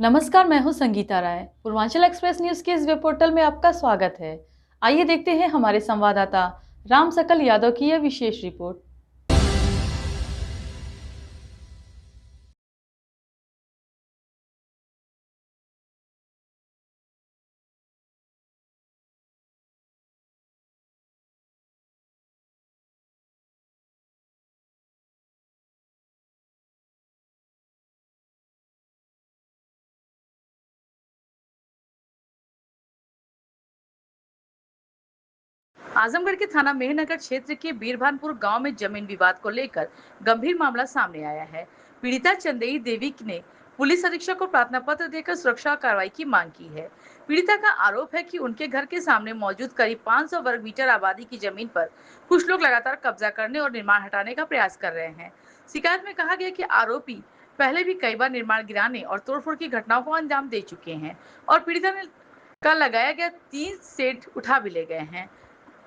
नमस्कार, मैं हूं संगीता राय। पूर्वांचल एक्सप्रेस न्यूज के इस वेब पोर्टल में आपका स्वागत है। आइए देखते हैं हमारे संवाददाता राम सकल यादव की यह विशेष रिपोर्ट। आजमगढ़ के थाना मेहनगर क्षेत्र के बीरभानपुर गांव में जमीन विवाद को लेकर गंभीर मामला सामने आया है। पीड़िता चंदेई देवी ने पुलिस अधीक्षक को प्रार्थना पत्र देकर सुरक्षा कार्रवाई की मांग की है। पीड़िता का आरोप है कि उनके घर के सामने मौजूद करीब 500 वर्ग मीटर आबादी की जमीन पर कुछ लोग लगातार कब्जा करने और निर्माण हटाने का प्रयास कर रहे हैं। शिकायत में कहा गया कि आरोपी पहले भी कई बार निर्माण गिराने और तोड़फोड़ की घटनाओं को अंजाम दे चुके हैं और पीड़िता ने का लगाया गया 3 सेट उठा भी ले गए हैं।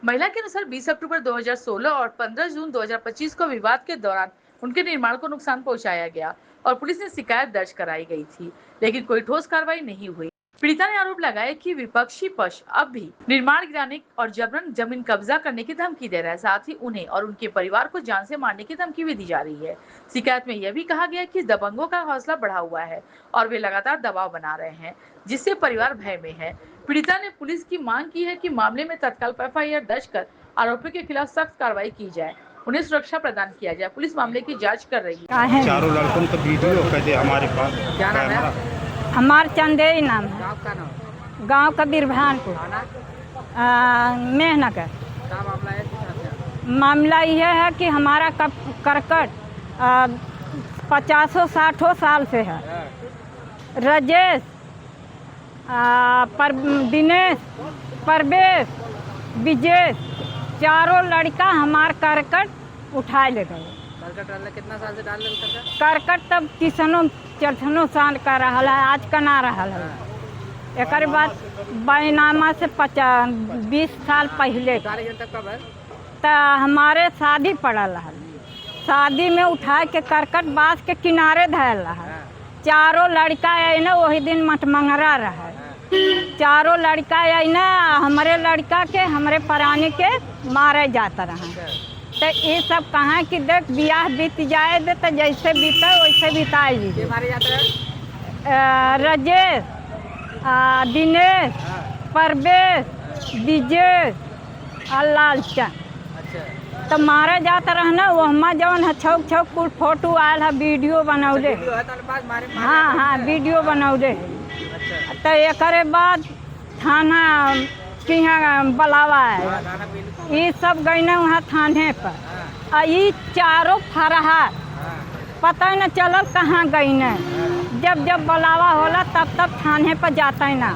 महिला के अनुसार 20 अक्टूबर 2016 और 15 जून 2025 को विवाद के दौरान उनके निर्माण को नुकसान पहुंचाया गया और पुलिस ने शिकायत दर्ज कराई गई थी, लेकिन कोई ठोस कार्रवाई नहीं हुई। पीड़िता ने आरोप लगाया कि विपक्षी पक्ष अब भी निर्माण गिराने और जबरन जमीन कब्जा करने की धमकी दे रहा है। साथ ही उन्हें और उनके परिवार को जान से मारने की धमकी भी दी जा रही है। शिकायत में यह भी कहा गया कि दबंगों का हौसला बढ़ा हुआ है और वे लगातार दबाव बना रहे हैं, जिससे परिवार भय में है। पीड़िता ने पुलिस की मांग की है कि मामले में तत्काल FIR दर्ज कर आरोपियों के खिलाफ सख्त कार्रवाई की जाए, उन्हें सुरक्षा प्रदान किया जाए। पुलिस मामले की जांच कर रही है। चारों लड़कों का वीडियो कहते हमारे पास। क्या नाम है? हमार चंदेई नाम है। गाँव का नाम? गांव का बीरभानपुर, मेहनगर। क्या मामला है? मामला यह है कि हमारा करकट 50-60 साल से है। राजेश, दिनेश, परवेश, विजेश, चारों लड़का हमार करकट उठाए ले गए। करकट कितना साल से डाल रहे? करकट तब 30-40 साल का रहा है, आज का ना रहा है। एक बाद बैनामा से 20 साल पहले तो हमारे शादी पड़ल है। शादी में उठा के करकट बांस के किनारे धैल रहा। चारों लड़का आई ना वही दिन मटमंगरा रहा। चारों लड़का आई ना हमारे लड़का के हमारे पराने के मारे जाता रहा। तो ये सब कहाँ कि देख ब्याह बीत जाए दे तो जैसे बीता वैसे बिताए लीजिए। मारे जाते हैं राजेश, दिनेश, परवेश, विजय और लालचंद। तो मारा जाता रहना वो हम जवन छौक छौक कुल फोटो आयल है, वीडियो बनौले। हाँ, वीडियो बनौले। तो एक बाद थाना बुलावा है, ये सब गए वहाँ थाने पर। ये चारों फरहार पता ही न चलल कहाँ गई न। जब जब बुलावा होला तब थाने पर जाता ही ना,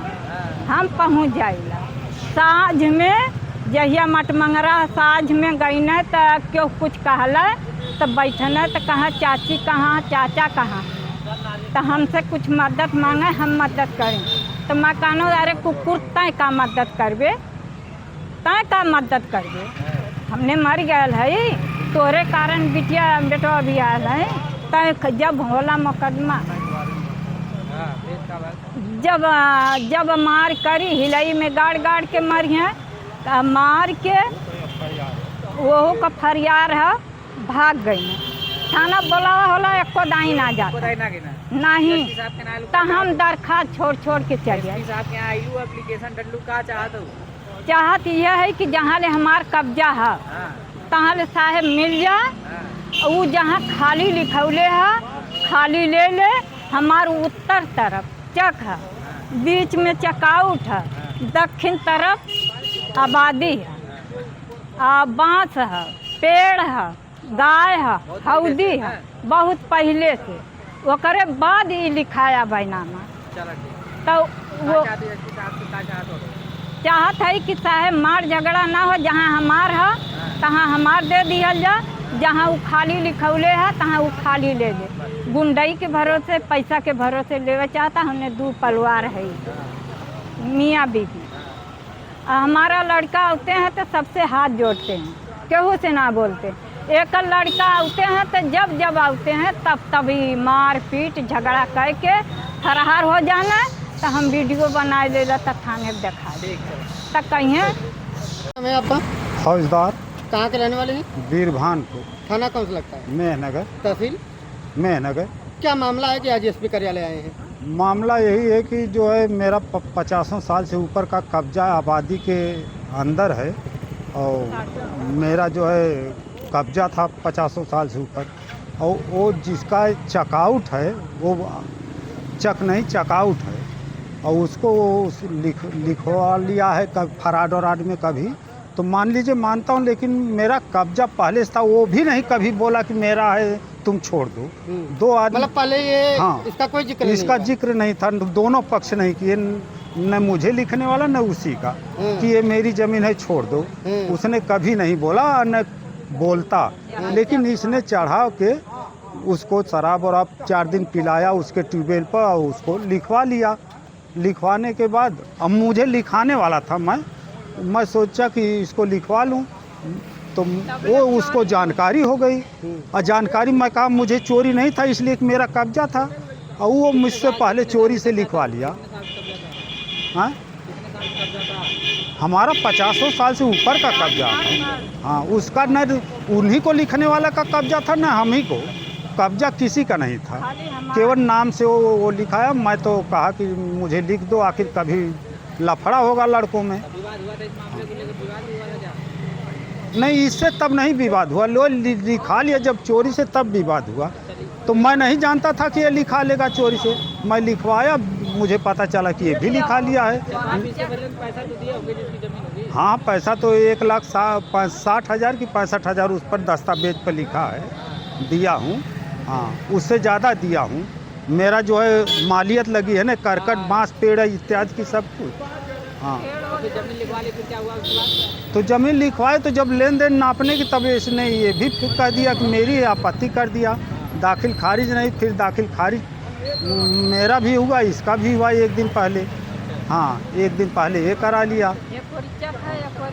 हम पहुँच जाइला। साँझ में जहिया मटमंगरा साँझ में गई न तो क्यों कुछ कहला तो बैठना तो कहाँ चाची कहाँ, चाचा कहाँ, तो हमसे कुछ मदद मांगे, हम मदद करें। तो मैं कहूँ अरे कुकुर तय का मदद करबे, तय का मदद करबे, हमने मर गया है, तोरे कारण बेटो अभी आयल है। तय जब होला मुकदमा, जब मार करी हिलई में गाड़ के मरी है, तो मार के वो का फरियार है भाग गई। थाना बुलावा होला एको दाई ना जाता नहीं, तो हम दरखास्त छोड़ के चले। चाहत यह है कि जहाँ ले हमार कब्जा है तहाँ ले साहेब मिल जाए। वो जहाँ खाली लिखौले है खाली ले ले। हमार उत्तर तरफ चक है, बीच में चकाउट है, दक्षिण तरफ आबादी है, बाँस है, पेड़ है, गाय है, हौदी है, बहुत पहले से। ओकरे बाद ये लिखाया बैनामा। तो वो चाहत है कि साहेब मार झगड़ा ना हो, जहाँ हमार है तहाँ हमार दे दिया जा, जहाँ वो खाली लिखौले है तहाँ वो खाली ले ले। गुंडई के भरोसे पैसा के भरोसे लेवे चाहता। हमने 2 परिवार है, मियाँ बीवी। हमारा लड़का आते हैं तो सबसे हाथ जोड़ते हैं, केहू से ना बोलते। एक लड़का आते हैं तो जब आते हैं तब तभी मार पीट झगड़ा करके फरार हो जाना तो हम वीडियो बना ले तो थाने में दिखा दे तो कहीं नाम है आपका? फौजदार कहाँ के रहने वाले हैं? बीरभानपुर, थाना कौन सा लगता है? मेहनगर, तहसील? मेहनगर। क्या मामला है कि आज एसपी कार्यालय आए हैं? मामला यही है कि जो है मेरा 50 साल से ऊपर का कब्जा आबादी के अंदर है और मेरा जो है कब्जा था 50 साल से ऊपर, और वो जिसका चकआउट है वो चक नहीं चकआउट है, और उसको लिखवा लिया है फराड वराड में कभी, तो मान लीजिए मानता हूँ, लेकिन मेरा कब्जा पहले से था, वो भी नहीं कभी बोला कि मेरा है तुम छोड़ दो। दो आदमी मतलब पहले ये हाँ, इसका कोई जिक्र इसका नहीं जिक्र नहीं था, दोनों पक्ष नहीं किए, न मुझे लिखने वाला न उसी का कि ये मेरी ज़मीन है छोड़ दो, उसने कभी नहीं बोला न बोलता। लेकिन इसने चढ़ा के उसको शराब वराब 4 दिन पिलाया उसके ट्यूबवेल पर और उसको लिखवा लिया। लिखवाने के बाद अब मुझे लिखाने वाला था, मैं सोचा कि इसको लिखवा लूं, तो वो उसको जानकारी हो गई, और जानकारी मैं कहा मुझे चोरी नहीं था इसलिए कि मेरा कब्जा था, और वो मुझसे पहले चोरी से लिखवा लिया। हाँ, हमारा 50 साल से ऊपर का कब्जा था। हाँ, उसका न उन्हीं को लिखने वाला का कब्जा था, न हम ही को। कब्जा किसी का नहीं था, केवल नाम से वो लिखाया। मैं तो कहा कि मुझे लिख दो, आखिर कभी लफड़ा होगा लड़कों में। नहीं, इससे तब नहीं विवाद हुआ, लो लिखा लिया जब चोरी से, तब विवाद हुआ। तो मैं नहीं जानता था कि ये लिखा लेगा चोरी से, मैं लिखवाया, मुझे पता चला कि ये भी लिखा लिया है। हाँ, पैसा तो 1,60,000 की 65,000 उस पर दस्तावेज पर लिखा है, दिया हूँ। हाँ, उससे ज़्यादा दिया हूँ। मेरा जो है मालियत लगी है ना, करकट बांस पेड़ इत्यादि की सब कुछ। हाँ, तो ज़मीन लिखवाए तो जब लेन देन नापने की, तब इसने ये भी कह दिया कि मेरी आपत्ति कर दिया, दाखिल खारिज नहीं। फिर दाखिल खारिज मेरा भी हुआ, इसका भी हुआ 1 दिन पहले। हाँ, 1 दिन पहले ये करा लिया।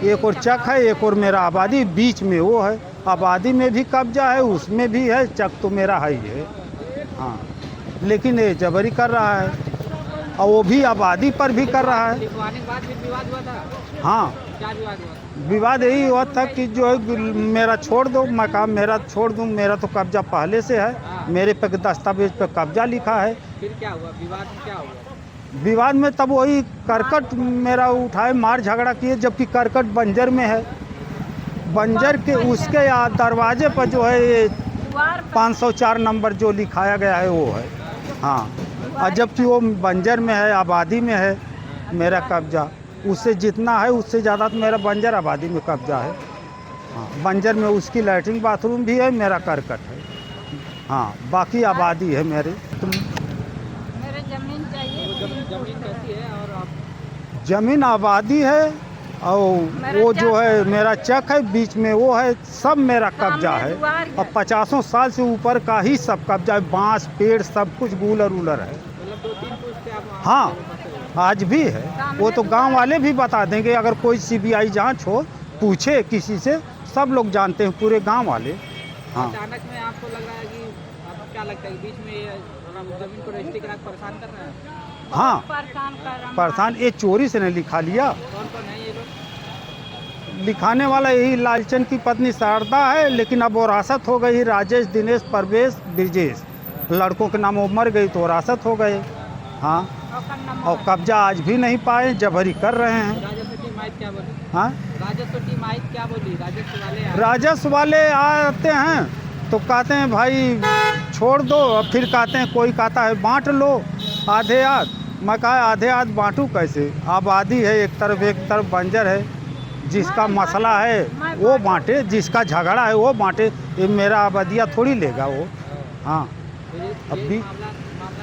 एक और चक है, एक और मेरा आबादी बीच में वो है, आबादी में भी कब्जा है, उसमें भी है, चक तो मेरा है ही है। हाँ, लेकिन ये जबरी कर रहा है, और वो भी आबादी पर भी कर रहा है। लिखवाने के बाद फिर विवाद हुआ था? हाँ, क्या विवाद हुआ? विवाद यही हुआ था कि जो है मेरा छोड़ दो, मैं कहा मेरा छोड़ दूँ, मेरा तो कब्जा पहले से है, मेरे पे दस्तावेज पे कब्जा लिखा है। फिर क्या हुआ? विवाद में क्या हुआ? विवाद में तब वही करकट मेरा उठाए, मार झगड़ा किए, जबकि करकट बंजर में है। बंजर के उसके दरवाजे पर जो है ये 504 नंबर जो लिखाया गया है वो है। हाँ, और जबकि वो बंजर में है, आबादी में है मेरा कब्जा, उससे जितना है उससे ज़्यादा तो मेरा बंजर आबादी में कब्जा है। हाँ, बंजर में उसकी लैट्रिन बाथरूम भी है, मेरा करकट है। हाँ, बाकी आबादी है मेरे। मेरे जमीन चाहिए। जमीन कैसी है? और आप ज़मीन आबादी है, और वो जो है मेरा चक है, बीच में वो है, सब मेरा कब्जा है। और 50 साल से ऊपर का ही सब कब्जा है, बांस पेड़ सब कुछ गूलर उलर है। मतलब 2-3 पूछते आप? हाँ, आज भी है, वो तो गांव वाले भी बता देंगे, अगर कोई CBI जांच हो, पूछे किसी से, सब लोग जानते हैं, पूरे गांव वाले। हाँ, अचानक में आपको लग रहा है कि आपको क्या लगता है कि बीच में जमीन को रजिस्ट्री करा परेशान कर रहे हैं? हाँ, परेशान कर रहा हूँ। परेशान, ये चोरी से नहीं लिखा लिया। कौन कौन है ये लोग? लिखाने वाला यही लालचंद की पत्नी शारदा है, लेकिन अब वरासत हो गई, राजेश, दिनेश, परवेश, ब्रिजेश, लड़कों के नाम वो मर गई तो वरासत हो गए। हाँ, और कब्जा आज भी नहीं पाए, जबरी कर रहे हैं। राजस्व टीम आयत क्या बोली? हाँ, राजस्व टीम आयत क्या बोली? राजस्व वाले आए? राजस्व वाले आते हैं तो कहते हैं भाई छोड़ दो, और फिर कहते हैं, कोई कहता है बांट लो आधे आध। मैं कहा आधे आध बांटूँ कैसे? आबादी है, एक तरफ बंजर है, जिसका मसला है वो बांटे, जिसका झगड़ा है वो बांटे। ये मेरा आबादिया थोड़ी लेगा वो। हाँ, अब भी मामला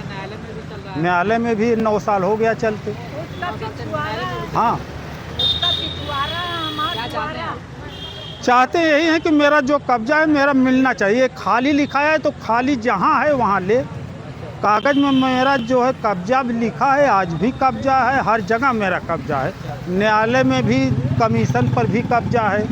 न्यायालय में भी चल रहा है? न्यायालय में भी 9 साल हो गया चलते। उसका पिछवाड़ा, हाँ, उसका पिछवाड़ा, हमारा पिछवाड़ा। चाहते यही है कि मेरा जो कब्जा है मेरा मिलना चाहिए। खाली लिखा है तो खाली जहाँ है वहाँ ले, कागज़ में मेरा जो है कब्जा भी लिखा है, आज भी कब्जा है, हर जगह मेरा कब्जा है। न्यायालय में भी, कमीशन पर भी कब्जा है,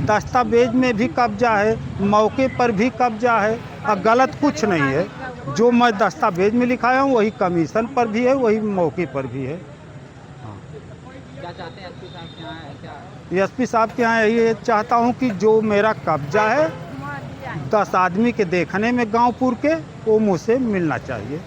दस्तावेज में भी कब्जा है, मौके पर भी कब्जा है, और गलत कुछ नहीं है। जो मैं दस्तावेज में लिखाया हूँ वही कमीशन पर भी है, वही मौके पर भी है। क्या चाहते हैं एसपी साहब के यहाँ क्या? एसपी साहब के यहाँ ये चाहता हूँ कि जो मेरा कब्जा है 10 आदमी के देखने में गांवपुर के, वो मुझसे मिलना चाहिए।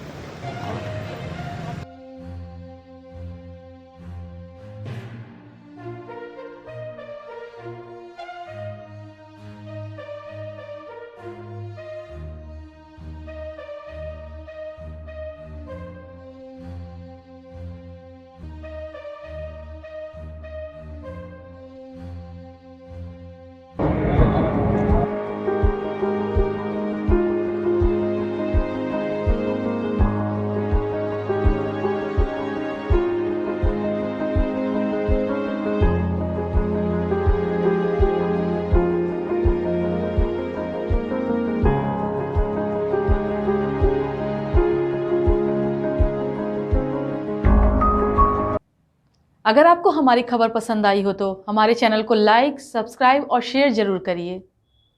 अगर आपको हमारी खबर पसंद आई हो तो हमारे चैनल को लाइक, सब्सक्राइब और शेयर जरूर करिए।